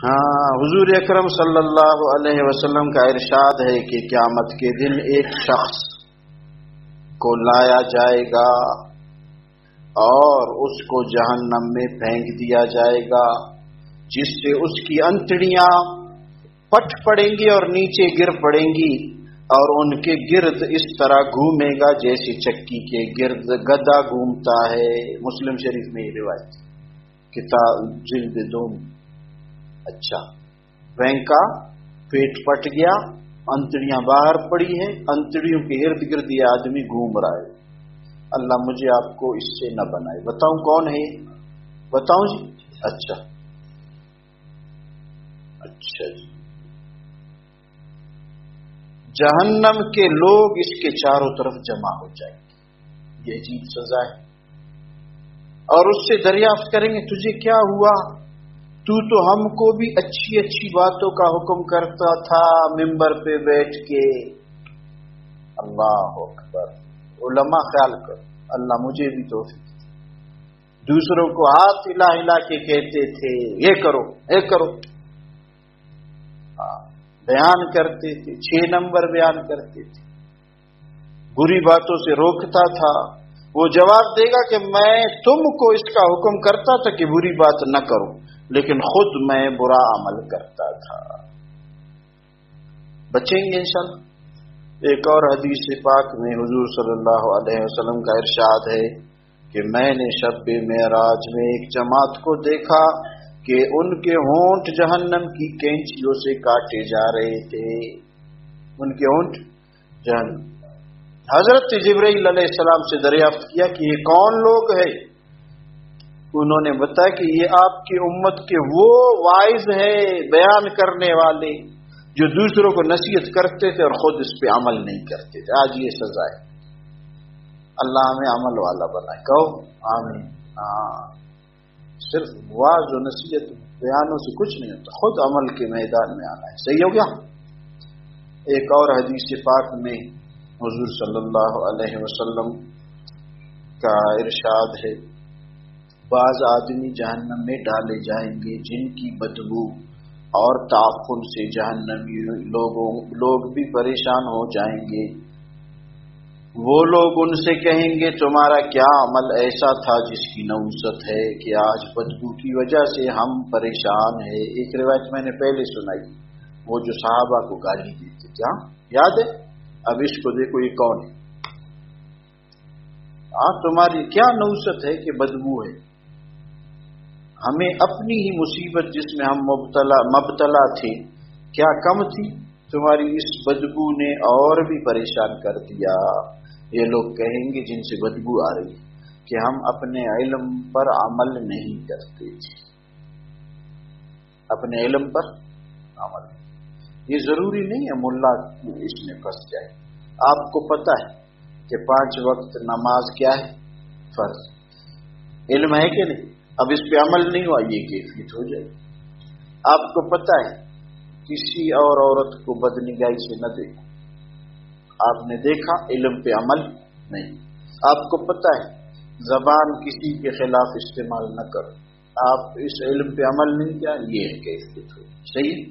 ہاں، حضور اکرم صلی اللہ علیہ وسلم کا ارشاد ہے کہ قیامت کے دن ایک شخص کو لایا جائے گا اور اس کو جہنم میں پھینک دیا جائے گا، جس سے اس کی انتڑیاں پٹ پڑیں گی اور نیچے گر پڑیں گی، اور ان کے گرد اس طرح گھومے گا جیسے چکی کے گرد گدھا گھومتا ہے۔ مسلم شریف میں یہ روایت، کتاب جلد 2۔ اچھا، پھینکا، پیٹ پٹ گیا، انتڑیاں باہر پڑی ہیں، انتڑیوں کے ارد گرد یہ آدمی گھوم رہا ہے۔ اللہ مجھے آپ کو اس سے نہ بنائے۔ بتاؤں کون ہے؟ بتاؤں جی؟ اچھا جی، جہنم کے لوگ اس کے چاروں طرف جمع ہو جائیں گے، یہ عجیب سزا ہے، اور اس سے دریافت کریں گے تجھے کیا ہوا؟ تو ہم کو بھی اچھی اچھی باتوں کا حکم کرتا تھا ممبر پہ بیٹھ کے۔ اللہ اکبر۔ علماء خیال کر، اللہ مجھے بھی توفیق دے۔ دوسروں کو ہاتھ ہلا ہلا کے کہتے تھے یہ کرو یہ کرو، بیان کرتے تھے، 6 نمبر بیان کرتے تھے، بری باتوں سے روکتا تھا۔ وہ جواب دے گا کہ میں تم کو اس کا حکم کرتا تھا کہ بری بات نہ کرو، لیکن خود میں برا عمل کرتا تھا۔ بچیں گے انشاءاللہ۔ ایک اور حدیث پاک میں حضور صلی اللہ علیہ وسلم کا ارشاد ہے کہ میں نے شب معراج میں ایک جماعت کو دیکھا کہ ان کے ہونٹ جہنم کی کینچیوں سے کاٹے جا رہے تھے۔ ان کے ہونٹ جہنم۔ حضرت جبرائیل علیہ السلام سے دریافت کیا کہ یہ کون لوگ ہیں؟ انہوں نے بتایا کہ یہ آپ کی امت کے وہ واعظ ہیں، بیان کرنے والے، جو دوسروں کو نصیحت کرتے تھے اور خود اس پہ عمل نہیں کرتے تھے۔ آج یہ سزا ہے۔ اللہ ہمیں عمل والا بنائے، کہو آمین۔ صرف واعظ و نصیحت بیانوں سے کچھ نہیں ہوتا، خود عمل کے میدان میں آنا ہے۔ صحیح ہو گیا؟ ایک اور حدیث پاک میں حضور صلی اللہ علیہ وسلم کا ارشاد ہے بعض آدمی جہنم میں ڈالے جائیں گے جن کی بدبو اور تعفن سے جہنمی لوگ بھی پریشان ہو جائیں گے۔ وہ لوگ ان سے کہیں گے تمہارا کیا عمل ایسا تھا جس کی نوست ہے کہ آج بدبو کی وجہ سے ہم پریشان ہیں۔ ایک روایت میں نے پہلے سنائی، وہ جو صحابہ کو گالی دیتے تھے، یاد ہے؟ اب اس کو دیکھو یہ کون ہے؟ تمہاری کیا نوست ہے کہ بدبو ہے؟ ہمیں اپنی ہی مصیبت جس میں ہم مبتلا تھے کیا کم تھی؟ تمہاری اس بدبو نے اور بھی پریشان کر دیا۔ یہ لوگ کہیں گے جن سے بدبو آ رہی ہے کہ ہم اپنے علم پر عمل نہیں کرتے تھے، اپنے علم پر عمل۔ یہ ضروری نہیں ہے ملا اس میں پھنس جائے۔ آپ کو پتہ ہے کہ 5 وقت نماز کیا ہے؟ فرض۔ علم ہے کہ نہیں؟ اب اس پہ عمل نہیں ہوا، یہ کیفیت ہو جائے۔ آپ کو پتہ ہے کسی اور عورت کو بدنگاہی سے نہ دیکھو، آپ نے دیکھا، علم پہ عمل نہیں۔ آپ کو پتہ ہے زبان کسی کے خلاف استعمال نہ کرو، آپ اس علم پہ عمل نہیں کیا، یہ کیفیت ہو۔ صحیح؟